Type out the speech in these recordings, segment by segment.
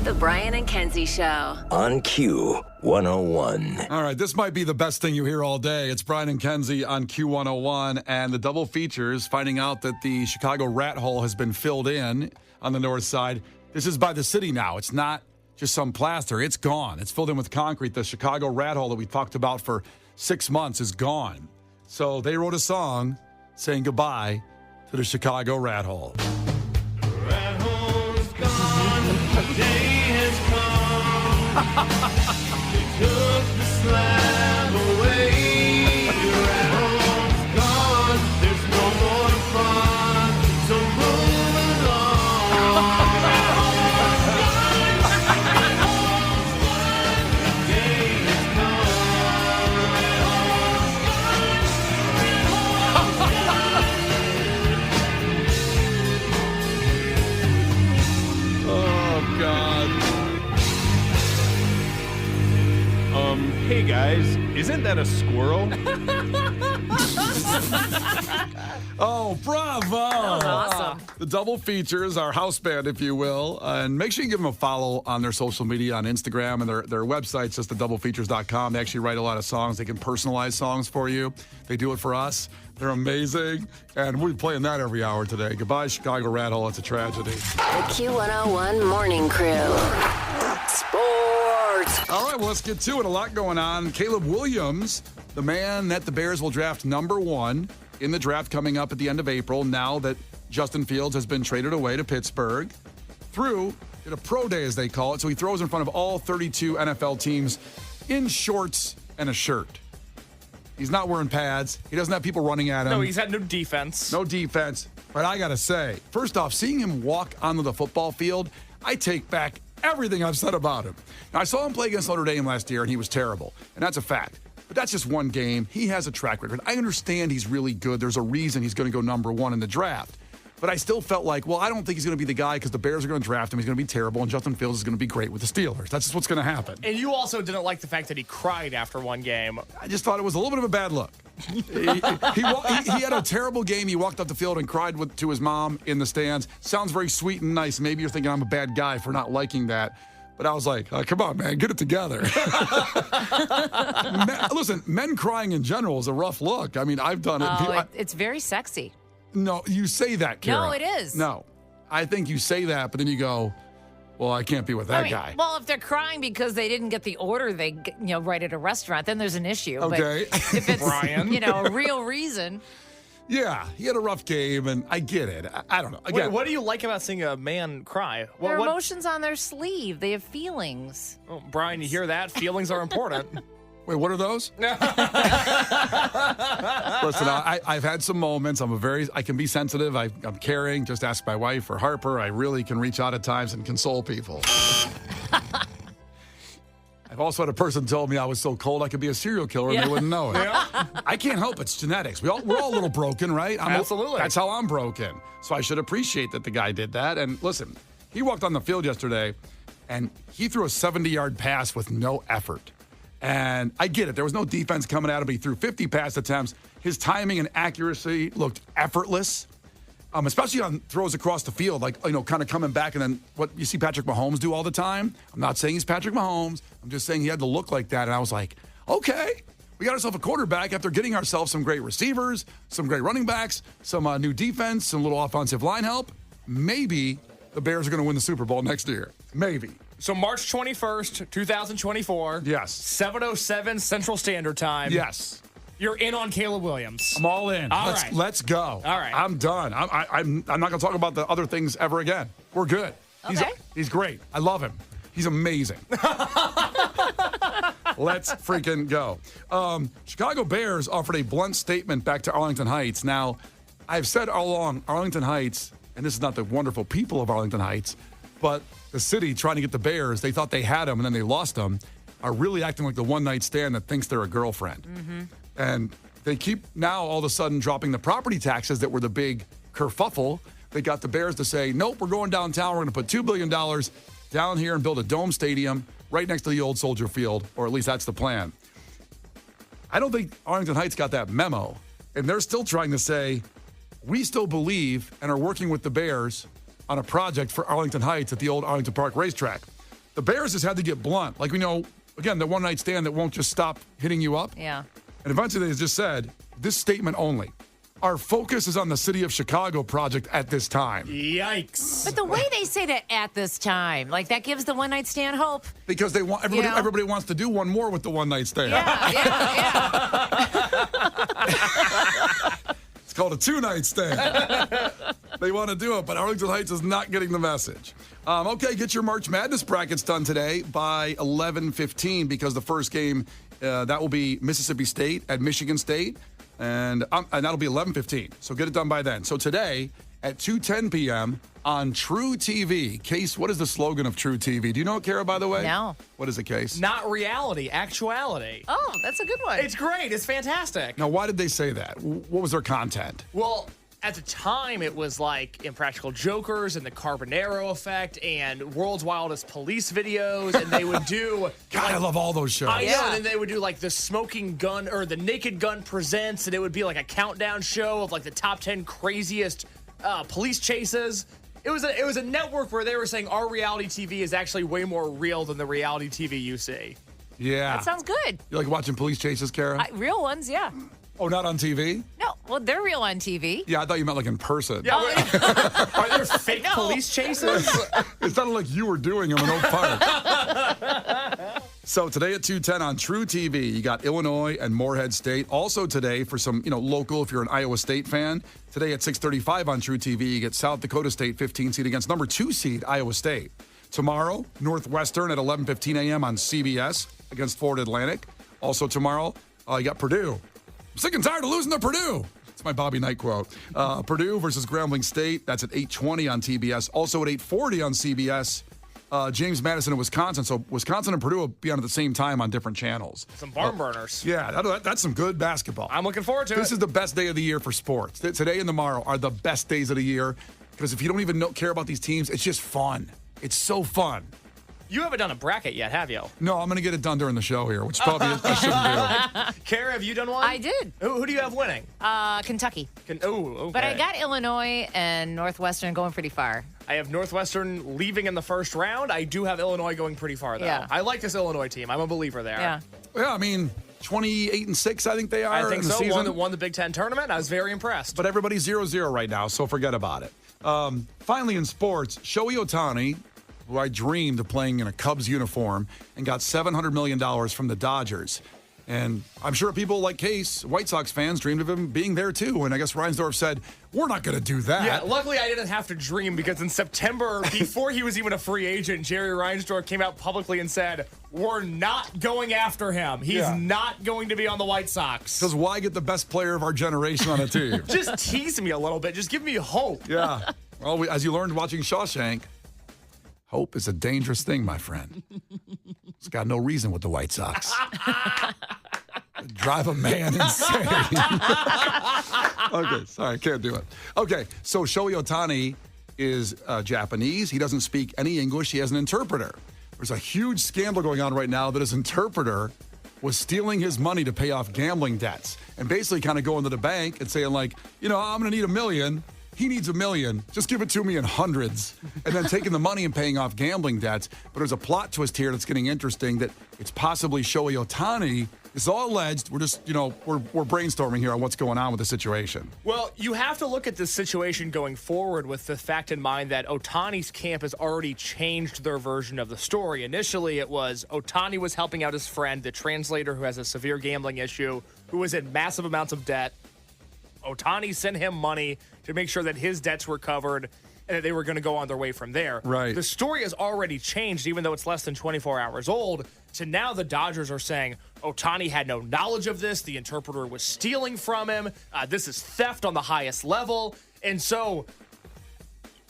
The Brian and Kenzie Show. On Q101. All right, this might be the best thing you hear all day. It's Brian and Kenzie on Q101, and the double features finding out that the Chicago rat hole has been filled in on the north side. This is by the city now. It's not just some plaster. It's gone. It's filled in with concrete. The Chicago rat hole that we talked about for 6 months is gone. So they wrote a song saying goodbye to the Chicago rat hole. Rat hole's gone, the day has come. They took the slab away. Rat hole's gone, there's no more fun. So move along. Rat hole's gone, the day has come. Rat Oh, God. Hey guys, isn't that a squirrel? Oh, bravo. Awesome. The double features, our house band, if you will. And make sure you give them a follow on their social media, on Instagram, and their website's just thedoublefeatures.com. They actually write a lot of songs. They can personalize songs for you. They do it for us. They're amazing. And we'll be playing that every hour today. Goodbye, Chicago Rat Hole. It's a tragedy. The Q101 Morning Crew. Sports. All right, well, let's get to it. A lot going on. Caleb Williams, the man that the Bears will draft number 1 in the draft coming up at the end of April, now that Justin Fields has been traded away to Pittsburgh, did a pro day, as they call it. So he throws in front of all 32 NFL teams in shorts and a shirt. He's not wearing pads. He doesn't have people running at him. No, he's had no defense. No defense. But I got to say, first off, seeing him walk onto the football field, I take back everything I've said about him. Now, I saw him play against Notre Dame last year, and he was terrible. And that's a fact. But that's just one game. He has a track record. I understand he's really good. There's a reason he's going to go number 1 in the draft. But I still felt like, well, I don't think he's going to be the guy because the Bears are going to draft him. He's going to be terrible, and Justin Fields is going to be great with the Steelers. That's just what's going to happen. And you also didn't like the fact that he cried after one game. I just thought it was a little bit of a bad look. he had a terrible game. He walked up the field and cried to his mom in the stands. Sounds very sweet and nice. Maybe you're thinking I'm a bad guy for not liking that. But I was like, come on, man, get it together. Listen, men crying in general is a rough look. I mean, I've done it. It's very sexy. No, you say that, Kara. No, it is. No. I think you say that, but then you go, well, I can't be with that guy. Well, if they're crying because they didn't get the order they right at a restaurant, then there's an issue. Okay. But if it's Brian. a real reason. Yeah, he had a rough game, and I get it. I don't know. Again, Wait, what do you like about seeing a man cry? Their emotions on their sleeve. They have feelings. Oh, Brian, you hear that? Feelings are important. Wait, what are those? Listen, I've had some moments. I can be sensitive. I'm caring. Just ask my wife or Harper. I really can reach out at times and console people. I've also had a person tell me I was so cold I could be a serial killer and they wouldn't know it. Yeah. I can't help it. It's genetics. We're all a little broken, right? Absolutely. That's how I'm broken. So I should appreciate that the guy did that. And listen, he walked on the field yesterday and he threw a 70-yard pass with no effort. And I get it. There was no defense coming at him, but he threw 50 pass attempts. His timing and accuracy looked effortless, especially on throws across the field, kind of coming back. And then what you see Patrick Mahomes do all the time. I'm not saying he's Patrick Mahomes. I'm just saying he had to look like that. And I was like, okay, we got ourselves a quarterback after getting ourselves some great receivers, some great running backs, some new defense, some little offensive line help. Maybe the Bears are going to win the Super Bowl next year. Maybe. So March 21st, 2024. Yes. 7:07 Central Standard Time. Yes. You're in on Caleb Williams. I'm all in. Let's go. All right. I'm done. I'm not going to talk about the other things ever again. We're good. Okay. He's great. I love him. He's amazing. Let's freaking go. Chicago Bears offered a blunt statement back to Arlington Heights. Now, I've said all along, Arlington Heights, and this is not the wonderful people of Arlington Heights, but the city trying to get the Bears, they thought they had them and then they lost them, are really acting like the one-night stand that thinks they're a girlfriend. Mm-hmm. And they keep now all of a sudden dropping the property taxes that were the big kerfuffle. They got the Bears to say, nope, we're going downtown. We're going to put $2 billion down here and build a dome stadium right next to the old Soldier Field, or at least that's the plan. I don't think Arlington Heights got that memo. And they're still trying to say, we still believe and are working with the Bears on a project for Arlington Heights at the old Arlington Park racetrack. The Bears just had to get blunt. Like we know, again, the one-night stand that won't just stop hitting you up. Yeah. And eventually they just said, this statement only. Our focus is on the City of Chicago project at this time. Yikes. But the way they say that at this time, like that gives the one night stand hope. Because they want everybody wants to do one more with the one-night stand. Yeah. It's called a two-night stand. They want to do it, but Arlington Heights is not getting the message. Okay, get your March Madness brackets done today by 11:15 because the first game, that will be Mississippi State at Michigan State, and that'll be 11:15. So get it done by then. So today at 2:10 p.m. on True TV. Case, what is the slogan of True TV? Do you know it, Kara, by the way? No. What is it, Case? Not reality, actuality. Oh, that's a good one. It's great. It's fantastic. Now, why did they say that? What was their content? Well, at the time, it was like Impractical Jokers and the Carbonaro Effect and World's Wildest Police videos, and they would do. God, I love all those shows. I know, and then they would do like the Smoking Gun or the Naked Gun Presents, and it would be like a countdown show of like the top 10 craziest police chases. It was a network where they were saying our reality TV is actually way more real than the reality TV you see. Yeah. That sounds good. You like watching police chases, Kara? Real ones, yeah. Oh, not on TV? No, well, they're real on TV. Yeah, I thought you meant like in person. Yeah, are there fake police chases? It sounded like you were doing them in Oak Park. So today at 2:10 on True TV, you got Illinois and Morehead State. Also today for some, local, if you're an Iowa State fan, today at 6:35 on True TV, you get South Dakota State 15 seed against number 2 seed Iowa State. Tomorrow, Northwestern at 11:15 a.m. on CBS against Florida Atlantic. Also tomorrow, you got Purdue. I'm sick and tired of losing to Purdue. It's my Bobby Knight quote. Purdue versus Grambling State. That's at 8:20 on TBS. Also at 8:40 on CBS. James Madison and Wisconsin. So Wisconsin and Purdue will be on at the same time on different channels. Some barn burners. Yeah, that's some good basketball. I'm looking forward to it. This is the best day of the year for sports. Today and tomorrow are the best days of the year because if you don't even care about these teams, it's just fun. It's so fun. You haven't done a bracket yet, have you? No, I'm going to get it done during the show here, which probably I shouldn't do. Kara, have you done one? I did. Who do you have winning? Kentucky. Okay. But I got Illinois and Northwestern going pretty far. I have Northwestern leaving in the first round. I do have Illinois going pretty far, though. Yeah. I like this Illinois team. I'm a believer there. Yeah. Yeah, I mean, 28-6, I think they are. I think in the so. season. Won the Big Ten tournament. I was very impressed. But everybody's 0-0 right now, so forget about it. Finally, in sports, Shohei Ohtani, who I dreamed of playing in a Cubs uniform, and got $700 million from the Dodgers. And I'm sure people like Case, White Sox fans, dreamed of him being there too. And I guess Reinsdorf said, we're not going to do that. Yeah, luckily I didn't have to dream because in September, before he was even a free agent, Jerry Reinsdorf came out publicly and said, we're not going after him. He's not going to be on the White Sox. Because why get the best player of our generation on a team? Just tease me a little bit. Just give me hope. Yeah. Well, as you learned watching Shawshank, hope is a dangerous thing, my friend. It's got no reason with the White Sox. Drive a man insane. Okay, sorry, can't do it. Okay, so Shohei Ohtani is Japanese. He doesn't speak any English. He has an interpreter. There's a huge scandal going on right now that his interpreter was stealing his money to pay off gambling debts and basically kind of going to the bank and saying like, I'm going to need $1 million. He needs $1 million. Just give it to me in hundreds. And then taking the money and paying off gambling debts. But there's a plot twist here that's getting interesting that it's possibly Shohei Ohtani. It's all alleged. We're just, we're brainstorming here on what's going on with the situation. Well, you have to look at this situation going forward with the fact in mind that Ohtani's camp has already changed their version of the story. Initially, it was Ohtani was helping out his friend, the translator who has a severe gambling issue, who was in massive amounts of debt. Ohtani sent him money to make sure that his debts were covered and that they were going to go on their way from there. Right. The story has already changed, even though it's less than 24 hours old, to now the Dodgers are saying Ohtani had no knowledge of this. The interpreter was stealing from him. This is theft on the highest level. And so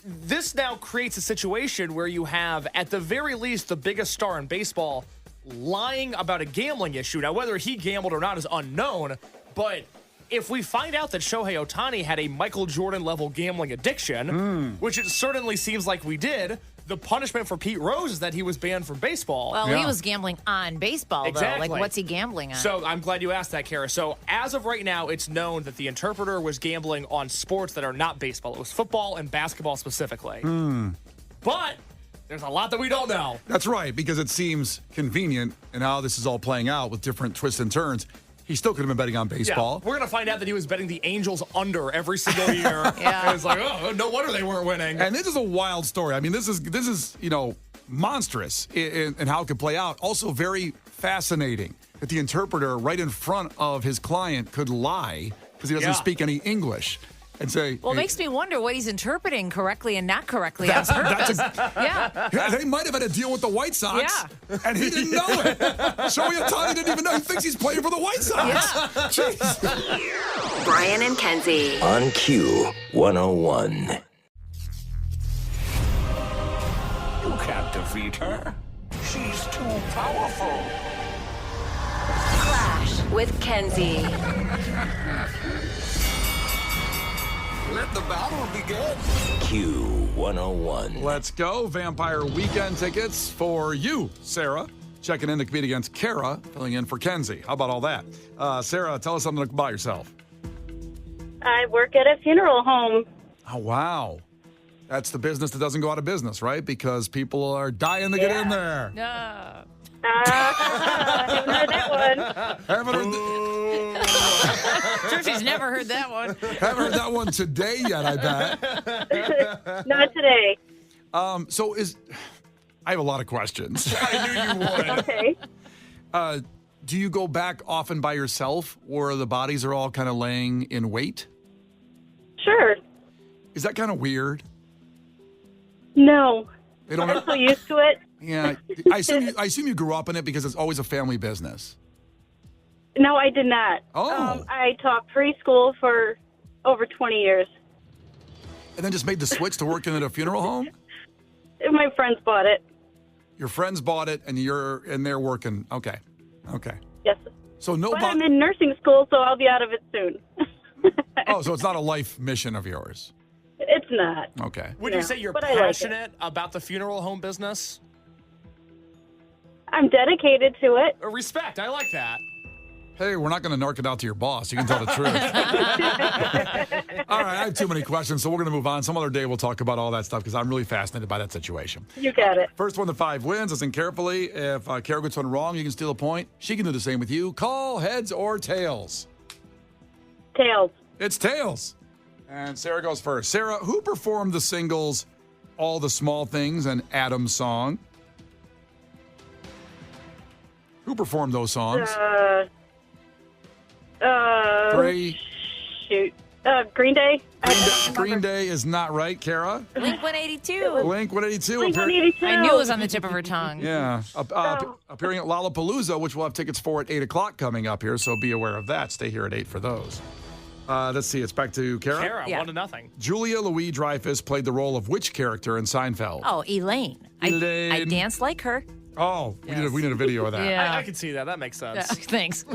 this now creates a situation where you have, at the very least, the biggest star in baseball lying about a gambling issue. Now, whether he gambled or not is unknown, but if we find out that Shohei Ohtani had a Michael Jordan-level gambling addiction, which it certainly seems like we did, the punishment for Pete Rose is that he was banned from baseball. Well, he was gambling on baseball, Exactly. though. Like, what's he gambling on? So I'm glad you asked that, Kara. So as of right now, it's known that the interpreter was gambling on sports that are not baseball. It was football and basketball specifically. But There's a lot that we don't know. That's right, because it seems convenient and how this is all playing out with different twists and turns. He still could have been betting on baseball. Yeah, we're going to find out that he was betting the Angels under every single year. Yeah. And it's like, oh, no wonder they weren't winning. And this is a wild story. I mean, this is monstrous in how it could play out. Also very fascinating that the interpreter right in front of his client could lie because he doesn't speak any English and say, Well, it makes me wonder what he's interpreting correctly and not correctly on purpose. Yeah. Yeah, they might have had a deal with the White Sox, Yeah. and he didn't know it. Shohei Ohtani didn't even know. He thinks he's playing for the White Sox. Yeah. Jeez. Brian and Kenzie. On Q 101. You can't defeat her. She's too powerful. Clash with Kenzie. Let the battle begin. Q 101. Let's go. Vampire Weekend tickets for you, Sarah. Checking in to compete against Kara, filling in for Kenzie. How about all that? Sarah, tell us something about yourself. I work at a funeral home. Oh, wow. That's the business that doesn't go out of business, right? Because people are dying to get in there. No. Haven't heard that one. Haven't heard, Churchy's never heard that one. haven't heard that one today yet, I bet. Not today. So I have a lot of questions. I knew you would. Okay. Do you go back often by yourself or the bodies are all kind of laying in wait? Sure. Is that kind of weird? No. They don't. I'm so used to it. Yeah, I assume you grew up in it because it's always a family business. No, I did not. Oh. I taught preschool for over 20 years. And then just made the switch to working at a funeral home? My friends bought it. Your friends bought it and they're working. Okay. Yes. So But I'm in nursing school, so I'll be out of it soon. Oh, so it's not a life mission of yours. It's not. Okay. Would Yeah, you say you're but I like it. passionate about the funeral home business? I'm dedicated to it. Respect. I like that. Hey, we're not going to narc it out to your boss. You can tell the truth. All right, I have too many questions, so we're going to move on. Some other day we'll talk about all that stuff because I'm really fascinated by that situation. You got it. First one to 5 wins. Listen carefully. If Kara gets one wrong, you can steal a point. She can do the same with you. Call heads or tails. Tails. It's tails. And Sarah goes first. Sarah, who performed the singles All the Small Things and Adam's Song? Who performed those songs? Three. Shoot. Green Day. Green Day is not right, Kara. Blink 182. Blink 182. Blink 182. I knew it was on the tip of her tongue. Yeah. Appearing at Lollapalooza, which we'll have tickets for at 8 o'clock coming up here, so be aware of that. Stay here at 8 for those. Let's see. It's back to Kara. Kara, Yeah. 1-0. Julia Louis-Dreyfus played the role of which character in Seinfeld? Oh, Elaine. Elaine. I danced like her. Oh, we need a video of that. Yeah. I can see that. That makes sense. Thanks.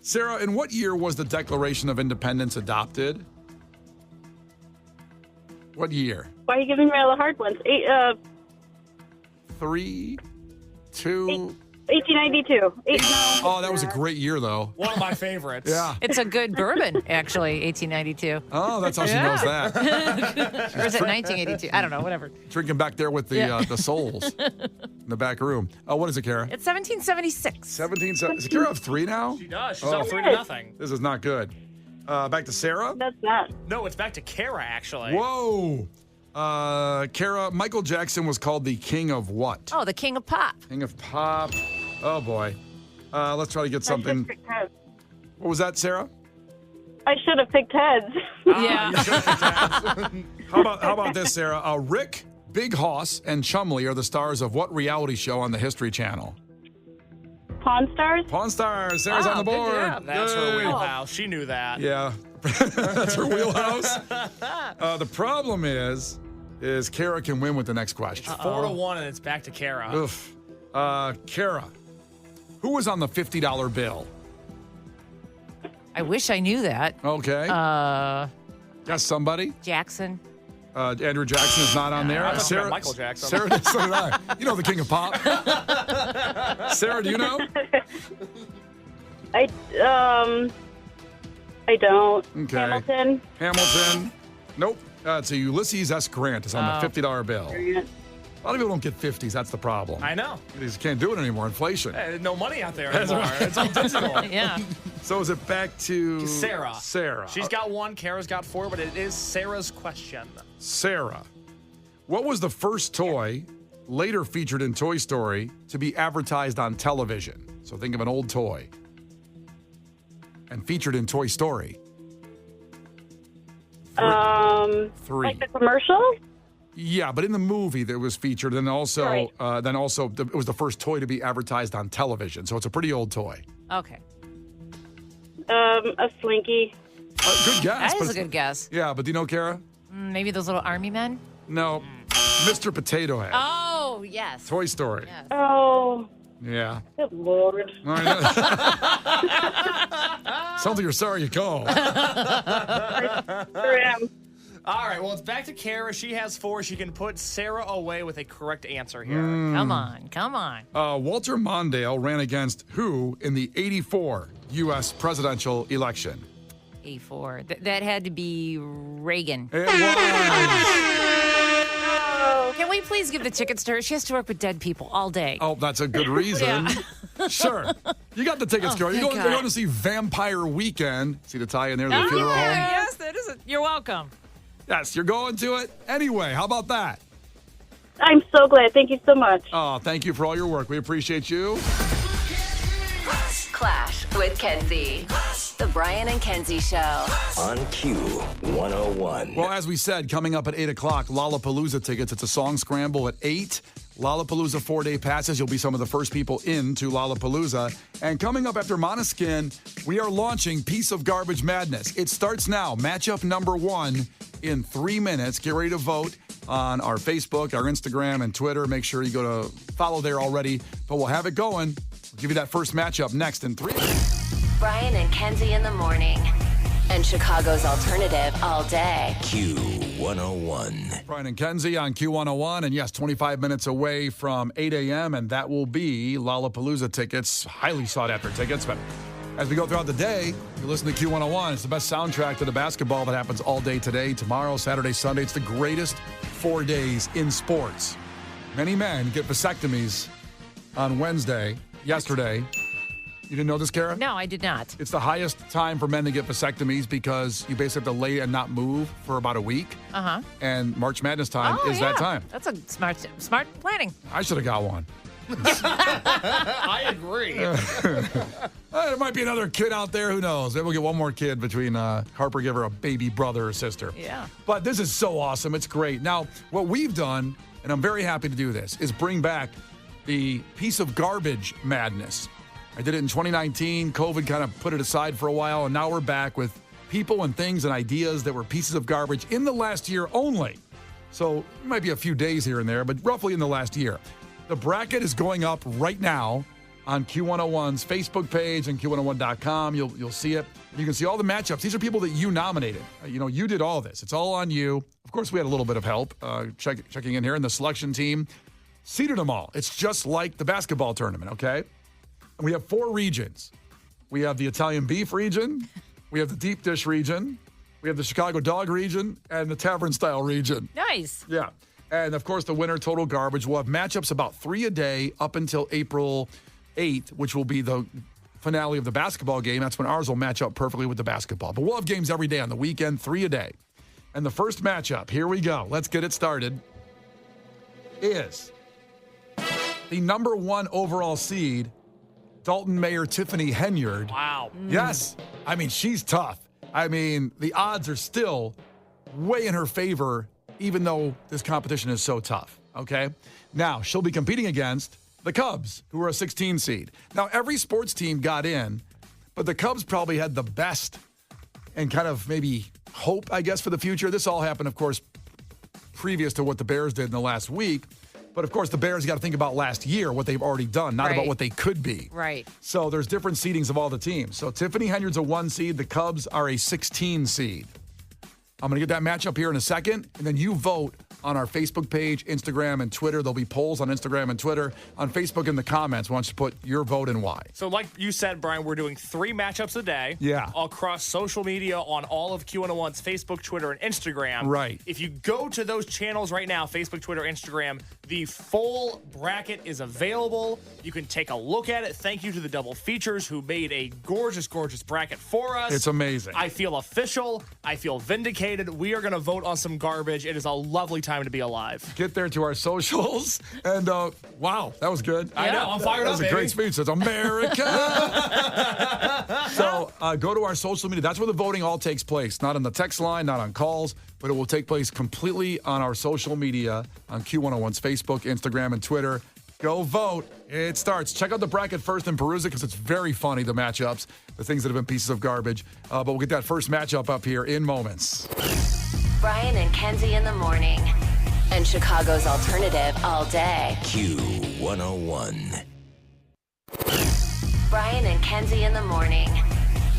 Sarah, in what year was the Declaration of Independence adopted? What year? Why are you giving me all the hard ones? 3, 2. 1892. Oh, that was a great year, though. One of my favorites. Yeah. It's a good bourbon, actually, 1892. Oh, that's how she knows that. Or is it 1982? I don't know, whatever. Drinking back there with the souls in the back room. Oh, what is it, Kara? It's 1776. 17. Is Kara up 3 now? She does. She's Oh. up 3-0. This is not good. Back to Sarah. That's not. No, it's back to Kara, actually. Whoa. Kara, Michael Jackson was called the king of what? Oh, the king of pop. King of pop. Oh, boy. Let's try to get something. What was that, Sarah? I should have picked heads. Yeah. How about this, Sarah? Rick, Big Hoss, and Chumley are the stars of what reality show on the History Channel? Pawn Stars? Pawn Stars. Sarah's Wow, on the good board. job. That's her Yay. wheelhouse. She knew that. Yeah. That's her wheelhouse. The problem is Kara can win with the next question. 4-1, and it's back to Kara. Oof. Kara, who was on the $50 bill? I wish I knew that. Okay. Guess somebody. Jackson. Andrew Jackson is not on there. I thought you meant Michael Jackson. Sarah, so did I. You know the king of pop. Sarah, do you know? I don't. Okay. Hamilton. Hamilton. Nope. It's a Ulysses S. Grant. It's on the $50 bill. Grant. A lot of people don't get 50s. That's the problem. I know. They just can't do it anymore. Inflation. No money out there anymore. It's all digital. Yeah. So is it back to Sarah. Sarah. She's got 1, Kara's got 4, but it is Sarah's question. Sarah. What was the first toy later featured in Toy Story to be advertised on television? So think of an old toy. And featured in Toy Story. 3. Like the commercial? Yeah, but in the movie that was featured, and also, Right. It was the first toy to be advertised on television. So it's a pretty old toy. Okay. A Slinky. Good guess. That but is a good guess. Yeah, but do you know, Kara? Maybe those little army men? No. Mr. Potato Head. Oh, yes. Toy Story. Yes. Oh, Yeah. good Lord. I know. Sounds like you're sorry you called. Sure am. All right, well, it's back to Kara. She has 4. She can put Sarah away with a correct answer here. Come on. Come on. Walter Mondale ran against who in the 84 U.S. presidential election? A4. That had to be Reagan. It was. Can we please give the tickets to her? She has to work with dead people all day. Oh, that's a good reason. Sure. You got the tickets, Kara. You're thank going God. to see Vampire Weekend. See the tie in there to the funeral home? Yes, that is it. You're welcome. Yes, you're going to it. Anyway, how about that? I'm so glad. Thank you so much. Oh, thank you for all your work. We appreciate you. Clash with Kenzie. The Brian and Kenzie Show. On Q101. Well, as we said, coming up at 8 o'clock, Lollapalooza tickets. It's a song scramble at 8. Lollapalooza 4-day passes. You'll be some of the first people into Lollapalooza. And coming up after Måneskin, we are launching Piece of Garbage Madness. It starts now. Matchup number 1 in 3 minutes. Get ready to vote on our Facebook, our Instagram, and Twitter. Make sure you go to follow there already. But we'll have it going. We'll give you that first matchup next in 3 minutes. Brian and Kenzie in the morning. And Chicago's alternative all day. Q101. Brian and Kenzie on Q101. And yes, 25 minutes away from 8 a.m. And that will be Lollapalooza tickets, highly sought after tickets. But as we go throughout the day, you listen to Q101. It's the best soundtrack to the basketball that happens all day today, tomorrow, Saturday, Sunday. It's the greatest 4 days in sports. Many men get vasectomies on Wednesday, yesterday. You didn't know this, Kara? No, I did not. It's the highest time for men to get vasectomies because you basically have to lay and not move for about a week. Uh-huh. And March Madness time is that time. That's a smart planning. I should have got one. I agree. There might be another kid out there. Who knows? Maybe we'll get one more kid between Harper, give her a baby brother or sister. Yeah. But this is so awesome. It's great. Now, what we've done, and I'm very happy to do this, is bring back the Piece of Garbage Madness. I did it in 2019. COVID kind of put it aside for a while, and now we're back with people and things and ideas that were pieces of garbage in the last year only. So it might be a few days here and there, but roughly in the last year. The bracket is going up right now on Q101's Facebook page and Q101.com. You'll see it. You can see all the matchups. These are people that you nominated. You did all this. It's all on you. Of course, we had a little bit of help checking in here, and the selection team seeded them all. It's just like the basketball tournament, okay? We have 4 regions. We have the Italian beef region. We have the deep dish region. We have the Chicago dog region and the tavern style region. Nice. Yeah. And of course, the winner, Total Garbage, will have matchups about 3 a day up until April 8th, which will be the finale of the basketball game. That's when ours will match up perfectly with the basketball. But we'll have games every day on the weekend, 3 a day. And the first matchup, here we go. Let's get it started, is the number 1 overall seed, Dalton Mayer Tiffany Henyard. Wow. Yes. I mean, she's tough. I mean, the odds are still way in her favor, even though this competition is so tough. Okay? Now, she'll be competing against the Cubs, who are a 16 seed. Now, every sports team got in, but the Cubs probably had the best and kind of maybe hope, I guess, for the future. This all happened, of course, previous to what the Bears did in the last week. But, of course, the Bears got to think about last year, what they've already done, not about what they could be. Right. So there's different seedings of all the teams. So Tiffany Henyard's a 1 seed. The Cubs are a 16 seed. I'm going to get that matchup here in a second, and then you vote on our Facebook page, Instagram, and Twitter. There'll be polls on Instagram and Twitter. On Facebook in the comments, why don't you put your vote and why? So like you said, Brian, we're doing 3 matchups a day. Yeah. Across social media on all of Q101's Facebook, Twitter, and Instagram. Right. If you go to those channels right now, Facebook, Twitter, Instagram, the full bracket is available. You can take a look at it. Thank you to the Double Features who made a gorgeous, gorgeous bracket for us. It's amazing. I feel official. I feel vindicated. We are going to vote on some garbage. It is a lovely time to be alive. Get there to our socials. And wow, that was good. I know. I'm fired That up, was a great speech. It's America. So go to our social media. That's where the voting all takes place. Not on the text line, not on calls, but it will take place completely on our social media on Q101's Facebook, Instagram, and Twitter. Go vote. It starts. Check out the bracket first and peruse it because it's very funny, the matchups, the things that have been pieces of garbage. But we'll get that first matchup up here in moments. Brian and Kenzie in the morning. And Chicago's alternative all day. Q101. Brian and Kenzie in the morning.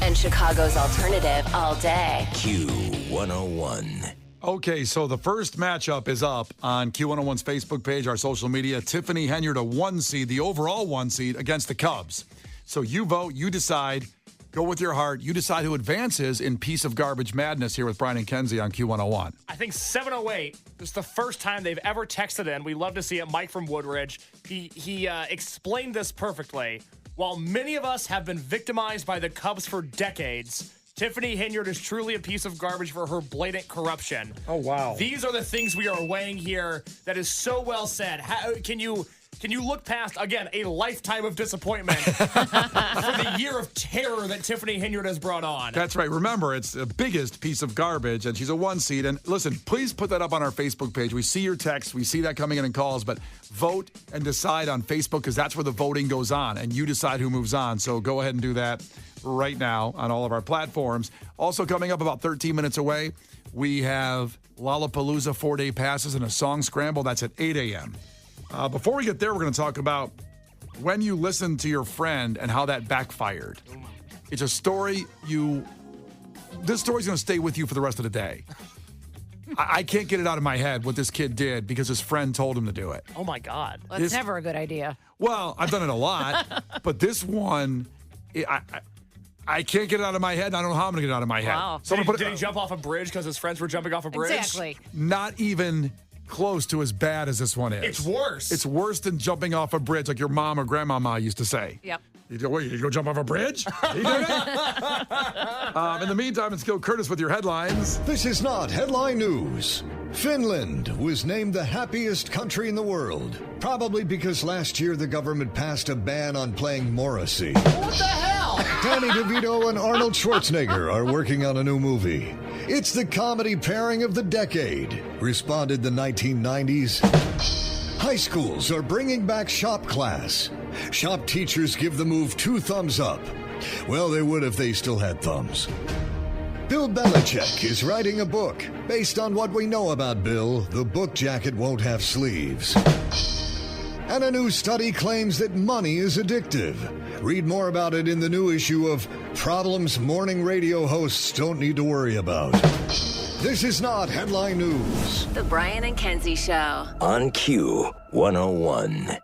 And Chicago's alternative all day. Q101. Okay, so the first matchup is up on Q101's Facebook page, our social media. Tiffany Henyard, a 1 seed, the overall 1 seed against the Cubs. So you vote, you decide, go with your heart. You decide who advances in Piece of Garbage Madness here with Brian and Kenzie on Q101. I think 708 is the first time they've ever texted in. We love to see it. Mike from Woodridge. He explained this perfectly. While many of us have been victimized by the Cubs for decades, Tiffany Henyard is truly a piece of garbage for her blatant corruption. Oh, wow. These are the things we are weighing here. That is so well said. How, can you look past, again, a lifetime of disappointment for the year of terror that Tiffany Henyard has brought on? That's right. Remember, it's the biggest piece of garbage, and she's a 1 seed. And listen, please put that up on our Facebook page. We see your texts. We see that coming in calls, but vote and decide on Facebook because that's where the voting goes on, and you decide who moves on. So go ahead and do that right now on all of our platforms. Also coming up about 13 minutes away, we have Lollapalooza 4-day passes and a song scramble. That's at 8 a.m. Before we get there, we're going to talk about when you listen to your friend and how that backfired. It's a story this story's going to stay with you for the rest of the day. I can't get it out of my head what this kid did because his friend told him to do it. Oh, my God. Well, that's never a good idea. Well, I've done it a lot, but this one, I can't get it out of my head. I don't know how I'm going to get it out of my head. Wow. So Did he jump off a bridge because his friends were jumping off a bridge? Exactly. Not even close to as bad as this one is. It's worse. It's worse than jumping off a bridge like your mom or grandmama used to say. Yep. You go jump off a bridge? He did it? In the meantime, it's Gil Curtis with your headlines. This is not headline news. Finland was named the happiest country in the world, probably because last year the government passed a ban on playing Morrissey. What the hell? Danny DeVito and Arnold Schwarzenegger are working on a new movie. It's the comedy pairing of the decade, responded the 1990s. High schools are bringing back shop class. Shop teachers give the move 2 thumbs up. Well, they would if they still had thumbs. Bill Belichick is writing a book. Based on what we know about Bill, the book jacket won't have sleeves. And a new study claims that money is addictive. Read more about it in the new issue of Problems Morning Radio Hosts Don't Need to Worry About. This is not headline news. The Brian and Kenzie Show. On Q101.